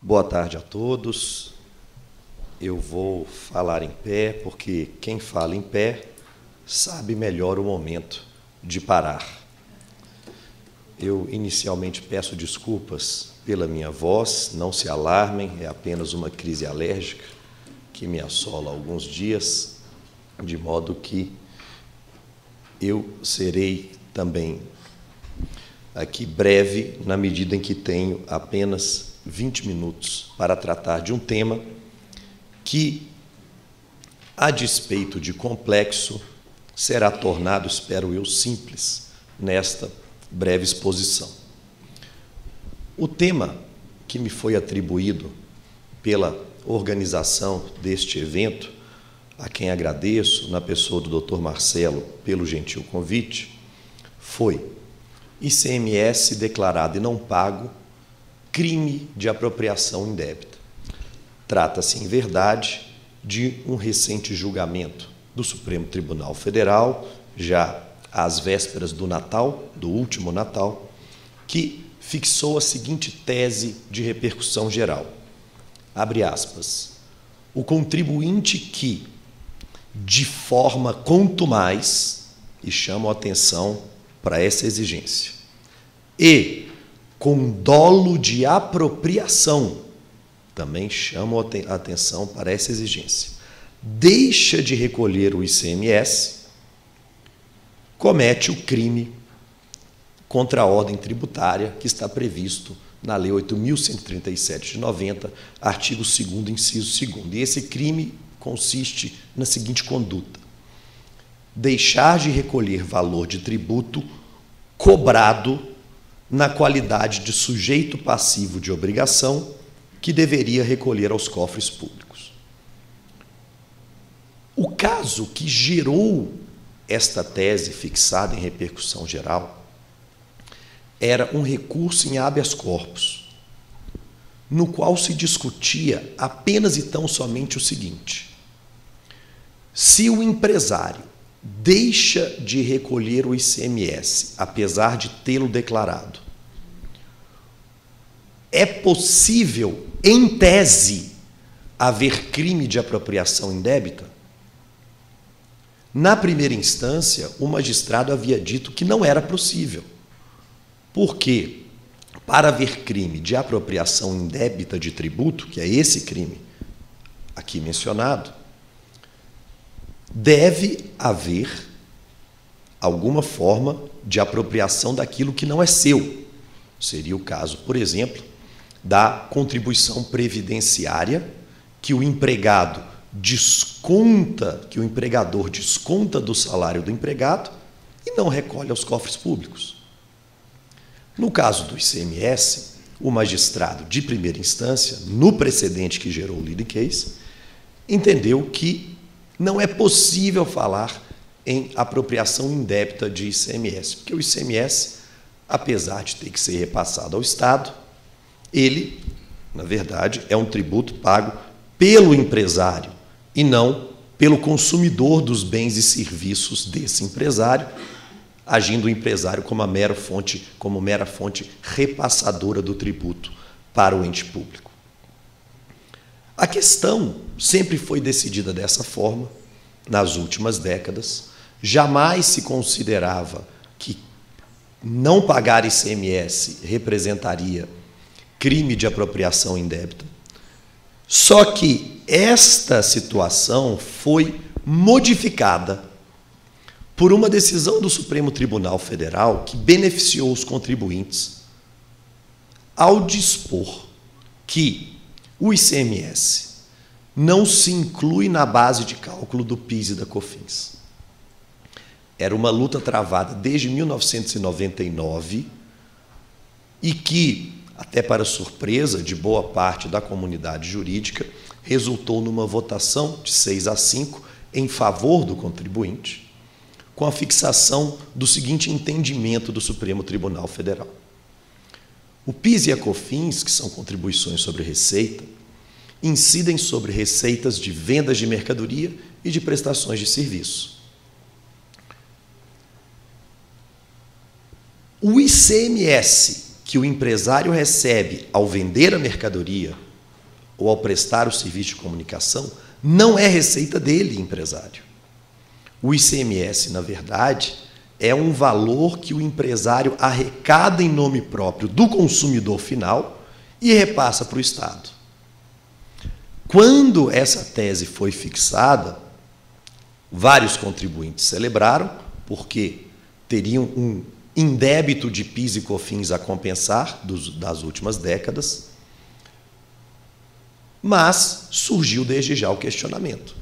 Boa tarde a todos. Eu vou falar em pé, porque quem fala em pé sabe melhor o momento de parar. Eu inicialmente peço desculpas pela minha voz, não se alarmem, é apenas uma crise alérgica que me assola há alguns dias, de modo que eu serei também aqui breve, na medida em que tenho apenas 20 minutos para tratar de um tema que, a despeito de complexo, será tornado, espero eu, simples nesta breve exposição. O tema que me foi atribuído pela organização deste evento, a quem agradeço, na pessoa do Dr. Marcelo, pelo gentil convite, foi ICMS declarado e não pago, crime de apropriação indébita. Trata-se, em verdade, de um recente julgamento do Supremo Tribunal Federal, já às vésperas do Natal, do último Natal, que fixou a seguinte tese de repercussão geral. Abre aspas. O contribuinte que, de forma contumaz, e chamo a atenção para essa exigência, e com dolo de apropriação, também chamo a atenção para essa exigência, deixa de recolher o ICMS, comete o crime contra a ordem tributária que está previsto na Lei 8.137 de 90, artigo 2º, inciso 2º. E esse crime consiste na seguinte conduta: deixar de recolher valor de tributo cobrado na qualidade de sujeito passivo de obrigação que deveria recolher aos cofres públicos. O caso que gerou esta tese fixada em repercussão geral era um recurso em habeas corpus, no qual se discutia apenas e tão somente o seguinte: se o empresário deixa de recolher o ICMS, apesar de tê-lo declarado, é possível, em tese, haver crime de apropriação indébita? Na primeira instância, o magistrado havia dito que não era possível, porque, para haver crime de apropriação indébita de tributo, que é esse crime aqui mencionado, deve haver alguma forma de apropriação daquilo que não é seu. Seria o caso, por exemplo, da contribuição previdenciária que o empregador desconta do salário do empregado e não recolhe aos cofres públicos. No caso do ICMS, o magistrado de primeira instância, no precedente que gerou o lead case, entendeu que não é possível falar em apropriação indébita de ICMS, porque o ICMS, apesar de ter que ser repassado ao Estado, ele, na verdade, é um tributo pago pelo empresário e não pelo consumidor dos bens e serviços desse empresário, agindo o empresário como mera fonte repassadora do tributo para o ente público. A questão sempre foi decidida dessa forma, nas últimas décadas. Jamais se considerava que não pagar ICMS representaria crime de apropriação indébita. Só que esta situação foi modificada por uma decisão do Supremo Tribunal Federal que beneficiou os contribuintes ao dispor que o ICMS não se inclui na base de cálculo do PIS e da COFINS. Era uma luta travada desde 1999 e que, até para surpresa de boa parte da comunidade jurídica, resultou numa votação de 6-5 em favor do contribuinte, com a fixação do seguinte entendimento do Supremo Tribunal Federal. O PIS e a COFINS, que são contribuições sobre receita, incidem sobre receitas de vendas de mercadoria e de prestações de serviço. O ICMS que o empresário recebe ao vender a mercadoria ou ao prestar o serviço de comunicação, não é receita dele, empresário. O ICMS, na verdade, é um valor que o empresário arrecada em nome próprio do consumidor final e repassa para o Estado. Quando essa tese foi fixada, vários contribuintes celebraram, porque teriam um indébito de PIS e COFINS a compensar das últimas décadas, mas surgiu desde já o questionamento.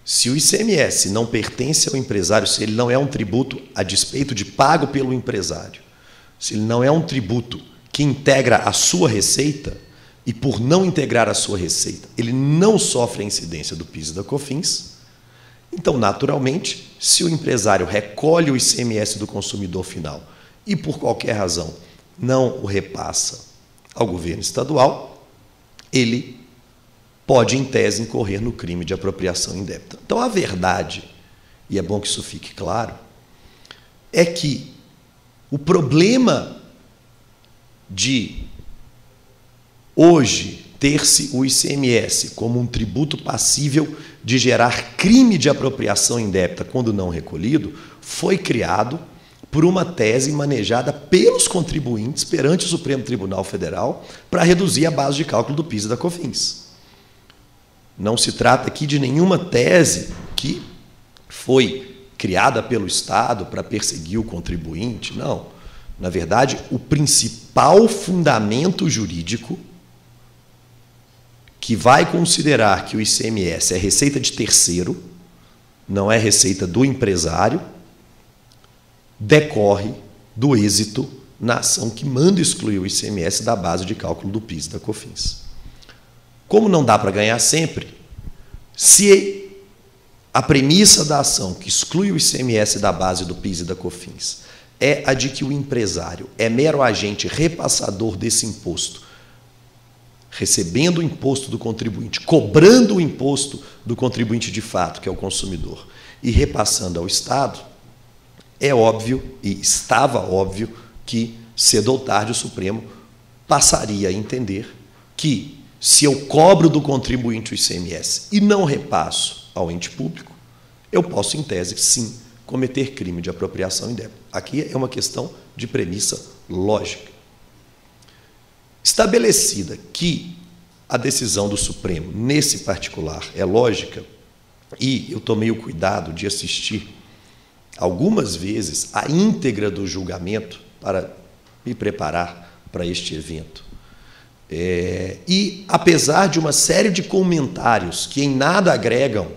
Se o ICMS não pertence ao empresário, se ele não é um tributo a despeito de pago pelo empresário, se ele não é um tributo que integra a sua receita, e por não integrar a sua receita, ele não sofre a incidência do PIS e da COFINS, então, naturalmente, se o empresário recolhe o ICMS do consumidor final e, por qualquer razão, não o repassa ao governo estadual, ele pode, em tese, incorrer no crime de apropriação indébita. Então, a verdade, e é bom que isso fique claro, é que o problema de hoje ter-se o ICMS como um tributo passível de gerar crime de apropriação indébita quando não recolhido, foi criado por uma tese manejada pelos contribuintes perante o Supremo Tribunal Federal para reduzir a base de cálculo do PIS e da COFINS. Não se trata aqui de nenhuma tese que foi criada pelo Estado para perseguir o contribuinte, não. Na verdade, o principal fundamento jurídico que vai considerar que o ICMS é receita de terceiro, não é receita do empresário, decorre do êxito na ação que manda excluir o ICMS da base de cálculo do PIS e da COFINS. Como não dá para ganhar sempre, se a premissa da ação que exclui o ICMS da base do PIS e da COFINS é a de que o empresário é mero agente repassador desse imposto, recebendo o imposto do contribuinte, cobrando o imposto do contribuinte de fato, que é o consumidor, e repassando ao Estado, é óbvio, e estava óbvio, que cedo ou tarde o Supremo passaria a entender que, se eu cobro do contribuinte o ICMS e não repasso ao ente público, eu posso, em tese, sim, cometer crime de apropriação indébita. Aqui é uma questão de premissa lógica. Estabelecida que a decisão do Supremo, nesse particular, é lógica, e eu tomei o cuidado de assistir algumas vezes a íntegra do julgamento para me preparar para este evento. E, apesar de uma série de comentários que em nada agregam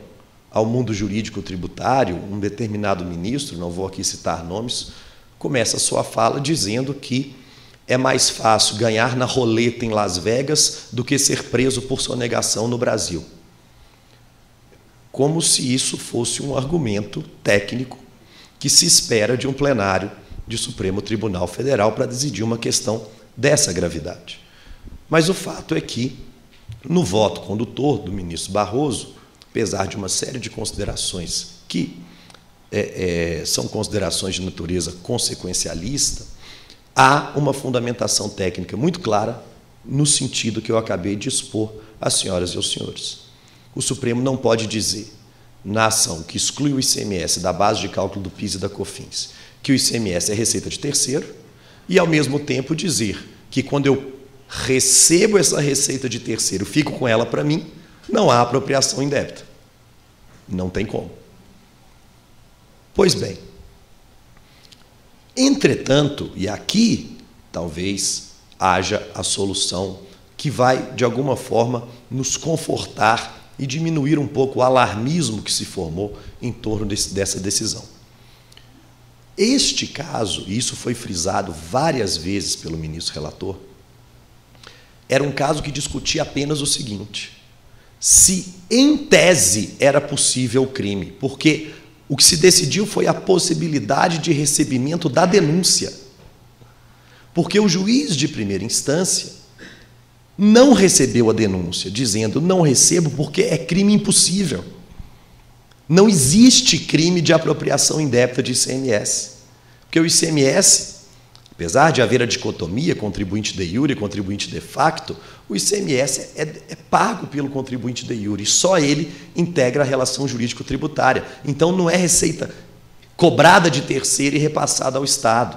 ao mundo jurídico tributário, um determinado ministro, não vou aqui citar nomes, começa a sua fala dizendo que é mais fácil ganhar na roleta em Las Vegas do que ser preso por sonegação no Brasil. Como se isso fosse um argumento técnico que se espera de um plenário de Supremo Tribunal Federal para decidir uma questão dessa gravidade. Mas o fato é que, no voto condutor do ministro Barroso, apesar de uma série de considerações que são considerações de natureza consequencialista, há uma fundamentação técnica muito clara no sentido que eu acabei de expor às senhoras e aos senhores. O Supremo não pode dizer, na ação que exclui o ICMS da base de cálculo do PIS e da COFINS, que o ICMS é receita de terceiro, e, ao mesmo tempo, dizer que, quando eu recebo essa receita de terceiro, fico com ela para mim, não há apropriação indébita. Não tem como. Pois bem, entretanto, e aqui talvez haja a solução que vai, de alguma forma, nos confortar e diminuir um pouco o alarmismo que se formou em torno dessa decisão. Este caso, e isso foi frisado várias vezes pelo ministro relator, era um caso que discutia apenas o seguinte: se, em tese, era possível o crime, porque o que se decidiu foi a possibilidade de recebimento da denúncia. Porque o juiz de primeira instância não recebeu a denúncia, dizendo: não recebo porque é crime impossível. Não existe crime de apropriação indébita de ICMS. Porque o ICMS, Apesar de haver a dicotomia contribuinte de iure e contribuinte de facto, o ICMS é pago pelo contribuinte de iure e só ele integra a relação jurídico-tributária. Então, não é receita cobrada de terceiro e repassada ao Estado.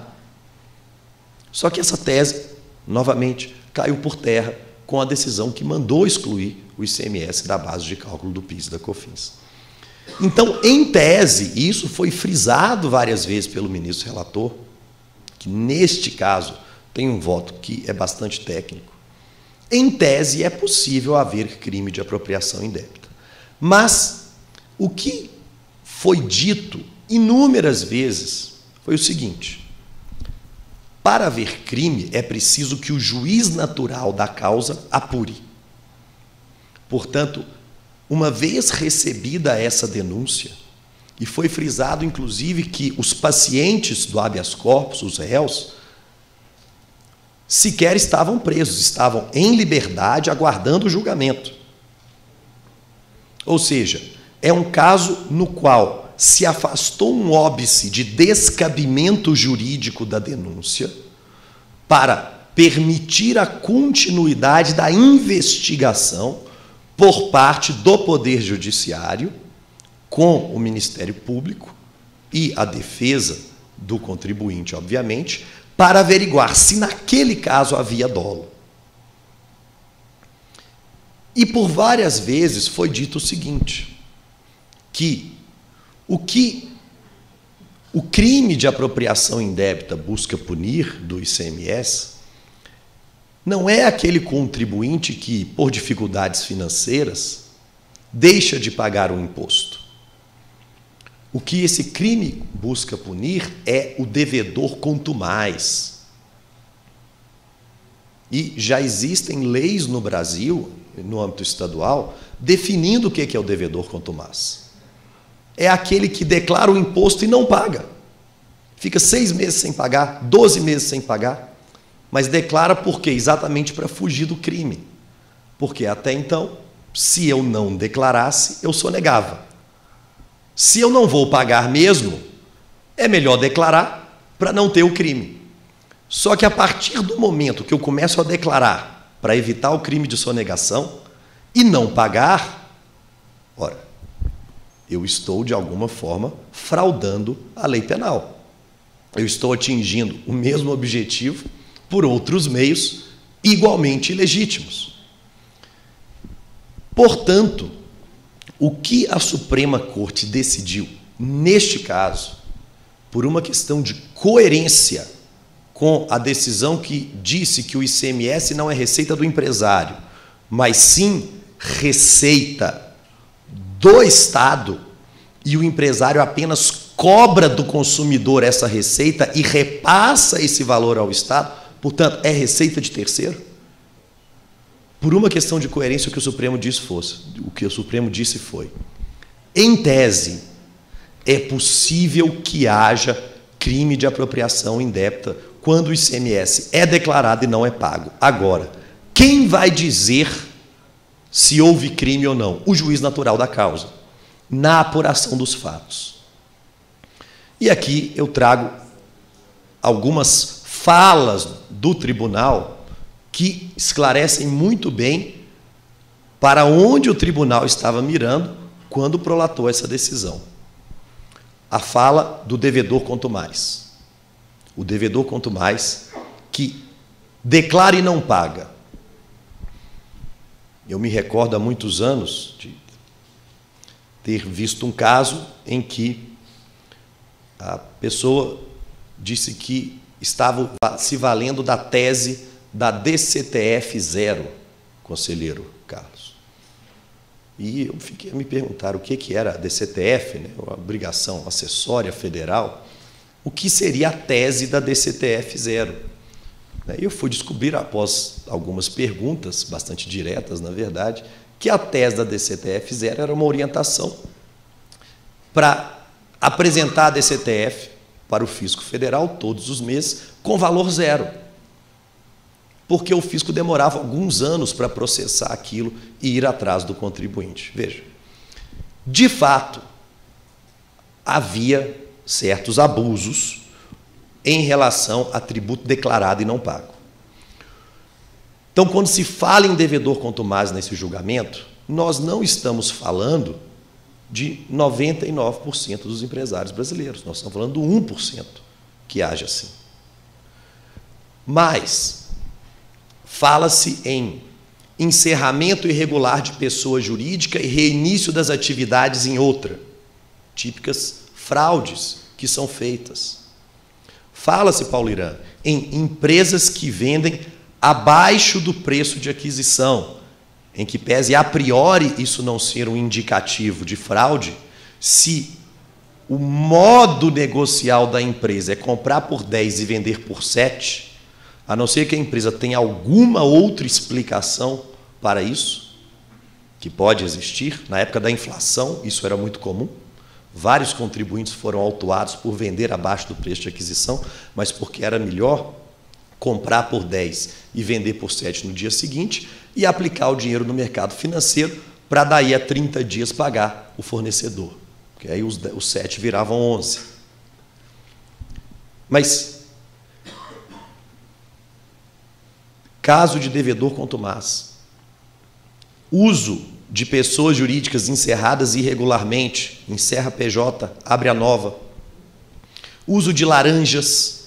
Só que essa tese, novamente, caiu por terra com a decisão que mandou excluir o ICMS da base de cálculo do PIS e da COFINS. Então, em tese, e isso foi frisado várias vezes pelo ministro relator, que neste caso tem um voto que é bastante técnico, em tese é possível haver crime de apropriação indébita. Mas o que foi dito inúmeras vezes foi o seguinte: para haver crime é preciso que o juiz natural da causa apure. Portanto, uma vez recebida essa denúncia, e foi frisado, inclusive, que os pacientes do habeas corpus, os réus, sequer estavam presos, estavam em liberdade, aguardando o julgamento. Ou seja, é um caso no qual se afastou um óbice de descabimento jurídico da denúncia para permitir a continuidade da investigação por parte do Poder Judiciário, com o Ministério Público e a defesa do contribuinte, obviamente, para averiguar se naquele caso havia dolo. E por várias vezes foi dito o seguinte, que o crime de apropriação indébita busca punir do ICMS não é aquele contribuinte que, por dificuldades financeiras, deixa de pagar o imposto. O que esse crime busca punir é o devedor contumaz. E já existem leis no Brasil, no âmbito estadual, definindo o que é o devedor contumaz. É aquele que declara o imposto e não paga. Fica 6 meses sem pagar, 12 meses sem pagar, mas declara por quê? Exatamente para fugir do crime. Porque até então, se eu não declarasse, eu sonegava. Se eu não vou pagar mesmo, é melhor declarar para não ter o crime. Só que a partir do momento que eu começo a declarar para evitar o crime de sonegação e não pagar, ora, eu estou, de alguma forma, fraudando a lei penal. Eu estou atingindo o mesmo objetivo por outros meios igualmente ilegítimos. Portanto, o que a Suprema Corte decidiu, neste caso, por uma questão de coerência com a decisão que disse que o ICMS não é receita do empresário, mas sim receita do Estado, e o empresário apenas cobra do consumidor essa receita e repassa esse valor ao Estado, portanto, é receita de terceiro? Por uma questão de coerência, o que o Supremo disse foi: em tese, é possível que haja crime de apropriação indébita quando o ICMS é declarado e não é pago. Agora, quem vai dizer se houve crime ou não? O juiz natural da causa, na apuração dos fatos. E aqui eu trago algumas falas do tribunal que esclarecem muito bem para onde o tribunal estava mirando quando prolatou essa decisão. A fala do devedor contumaz. O devedor contumaz que declara e não paga. Eu me recordo há muitos anos de ter visto um caso em que a pessoa disse que estava se valendo da tese da DCTF 0, conselheiro Carlos. E eu fiquei a me perguntar o que era a DCTF, né? Uma obrigação acessória federal, o que seria a tese da DCTF 0. E eu fui descobrir, após algumas perguntas, bastante diretas, na verdade, que a tese da DCTF 0 era uma orientação para apresentar a DCTF para o fisco federal todos os meses com valor zero, porque o fisco demorava alguns anos para processar aquilo e ir atrás do contribuinte. Veja, de fato, havia certos abusos em relação a tributo declarado e não pago. Então, quando se fala em devedor contumaz nesse julgamento, nós não estamos falando de 99% dos empresários brasileiros, nós estamos falando do 1% que age assim. Mas fala-se em encerramento irregular de pessoa jurídica e reinício das atividades em outra, típicas fraudes que são feitas. Fala-se, Paulo Iran, em empresas que vendem abaixo do preço de aquisição, em que pese a priori isso não ser um indicativo de fraude, se o modo negocial da empresa é comprar por 10 e vender por 7, a não ser que a empresa tenha alguma outra explicação para isso, que pode existir. Na época da inflação, isso era muito comum. Vários contribuintes foram autuados por vender abaixo do preço de aquisição, mas porque era melhor comprar por 10 e vender por 7 no dia seguinte e aplicar o dinheiro no mercado financeiro para daí a 30 dias pagar o fornecedor, porque aí os 7 viravam 11. Mas, caso de devedor contumaz, uso de pessoas jurídicas encerradas irregularmente, encerra PJ, abre a nova, uso de laranjas,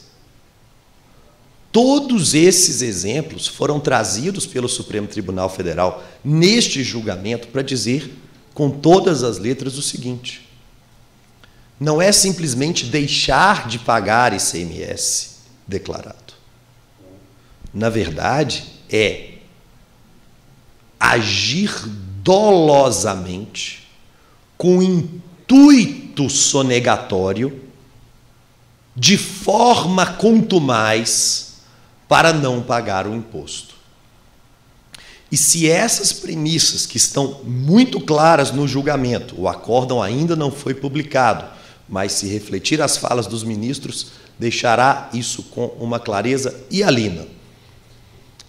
todos esses exemplos foram trazidos pelo Supremo Tribunal Federal neste julgamento para dizer, com todas as letras, o seguinte: não é simplesmente deixar de pagar ICMS declarado. Na verdade, é agir dolosamente, com intuito sonegatório, de forma contumaz, para não pagar o imposto. E se essas premissas, que estão muito claras no julgamento, o acórdão ainda não foi publicado, mas se refletir as falas dos ministros, deixará isso com uma clareza hialina.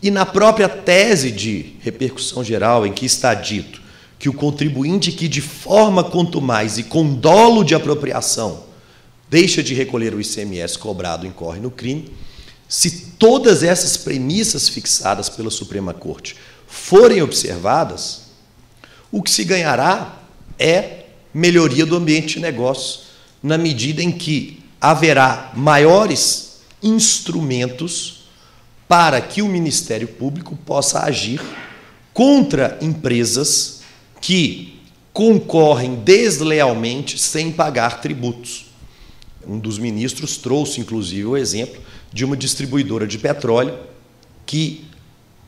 E na própria tese de repercussão geral, em que está dito que o contribuinte que de forma contumaz e com dolo de apropriação deixa de recolher o ICMS cobrado incorre no crime, se todas essas premissas fixadas pela Suprema Corte forem observadas, o que se ganhará é melhoria do ambiente de negócio, na medida em que haverá maiores instrumentos para que o Ministério Público possa agir contra empresas que concorrem deslealmente sem pagar tributos. Um dos ministros trouxe, inclusive, o exemplo de uma distribuidora de petróleo que,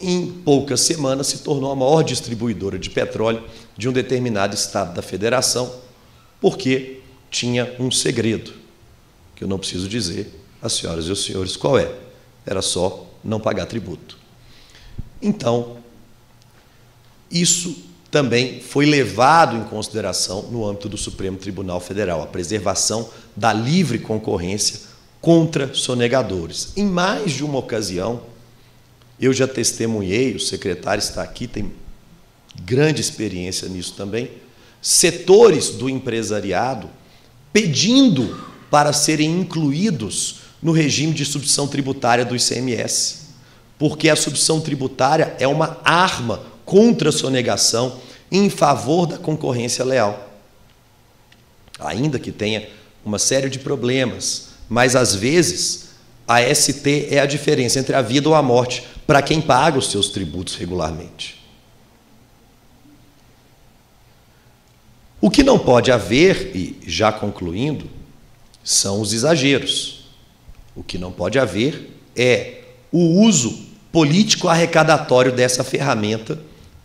em poucas semanas, se tornou a maior distribuidora de petróleo de um determinado estado da federação, porque tinha um segredo, que eu não preciso dizer às senhoras e aos senhores qual é. Era só não pagar tributo. Então, isso também foi levado em consideração no âmbito do Supremo Tribunal Federal, a preservação da livre concorrência contra sonegadores. Em mais de uma ocasião, eu já testemunhei, o secretário está aqui, tem grande experiência nisso também, setores do empresariado pedindo para serem incluídos no regime de substituição tributária do ICMS, porque a substituição tributária é uma arma contra a sonegação em favor da concorrência leal. Ainda que tenha uma série de problemas, mas às vezes a ST é a diferença entre a vida ou a morte para quem paga os seus tributos regularmente. O que não pode haver, e já concluindo, são os exageros. O que não pode haver é o uso político arrecadatório dessa ferramenta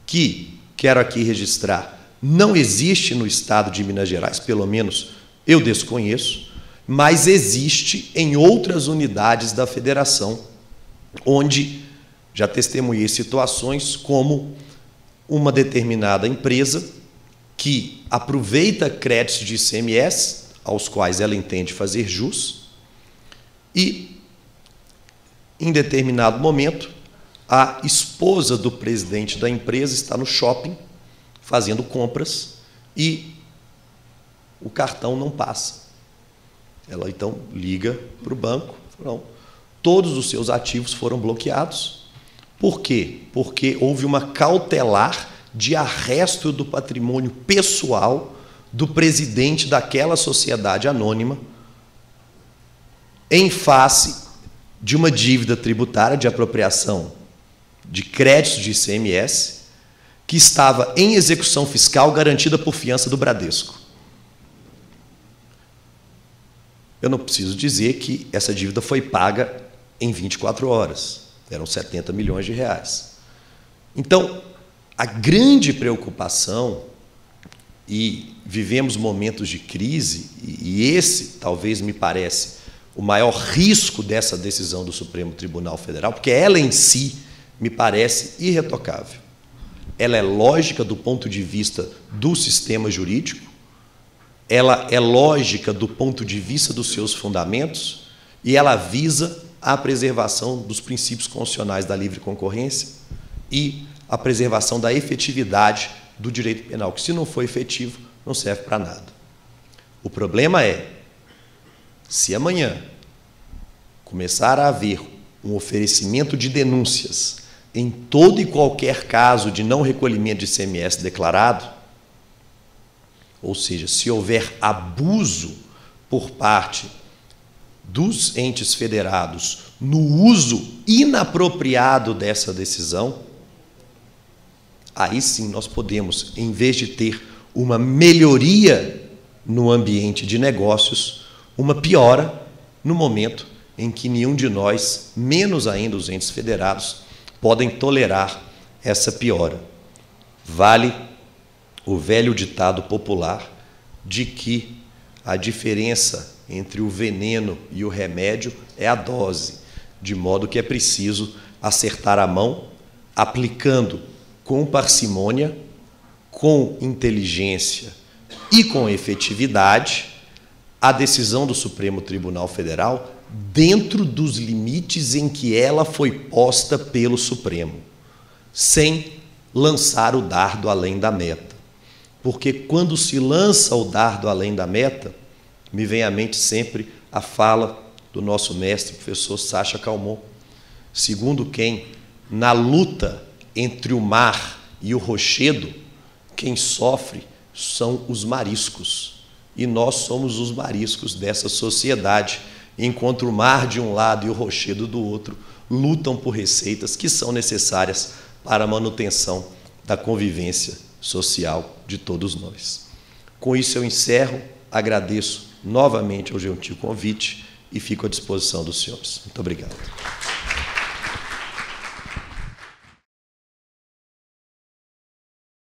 que, quero aqui registrar, não existe no estado de Minas Gerais, pelo menos eu desconheço, mas existe em outras unidades da federação, onde já testemunhei situações como uma determinada empresa que aproveita créditos de ICMS, aos quais ela entende fazer jus, e, em determinado momento, a esposa do presidente da empresa está no shopping fazendo compras e o cartão não passa. Ela então liga para o banco, não, todos os seus ativos foram bloqueados. Por quê? Porque houve uma cautelar de arresto do patrimônio pessoal do presidente daquela sociedade anônima em face de uma dívida tributária de apropriação de créditos de ICMS que estava em execução fiscal garantida por fiança do Bradesco. Eu não preciso dizer que essa dívida foi paga em 24 horas. Eram 70 milhões de reais. Então, a grande preocupação, e vivemos momentos de crise, e esse talvez me parece o maior risco dessa decisão do Supremo Tribunal Federal, porque ela em si me parece irretocável. Ela é lógica do ponto de vista do sistema jurídico, ela é lógica do ponto de vista dos seus fundamentos e ela visa a preservação dos princípios constitucionais da livre concorrência e a preservação da efetividade do direito penal, que se não for efetivo, não serve para nada. O problema é, se amanhã começar a haver um oferecimento de denúncias em todo e qualquer caso de não recolhimento de ICMS declarado, ou seja, se houver abuso por parte dos entes federados no uso inapropriado dessa decisão, aí sim nós podemos, em vez de ter uma melhoria no ambiente de negócios, uma piora no momento em que nenhum de nós, menos ainda os entes federados, podem tolerar essa piora. Vale o velho ditado popular de que a diferença entre o veneno e o remédio é a dose, de modo que é preciso acertar a mão, aplicando com parcimônia, com inteligência e com efetividade a decisão do Supremo Tribunal Federal dentro dos limites em que ela foi posta pelo Supremo, sem lançar o dardo além da meta. Porque quando se lança o dardo além da meta, me vem à mente sempre a fala do nosso mestre, professor Sacha Calmon, segundo quem, na luta entre o mar e o rochedo, quem sofre são os mariscos. E nós somos os mariscos dessa sociedade, enquanto o mar de um lado e o rochedo do outro lutam por receitas que são necessárias para a manutenção da convivência social de todos nós. Com isso eu encerro, agradeço novamente ao gentil convite e fico à disposição dos senhores. Muito obrigado.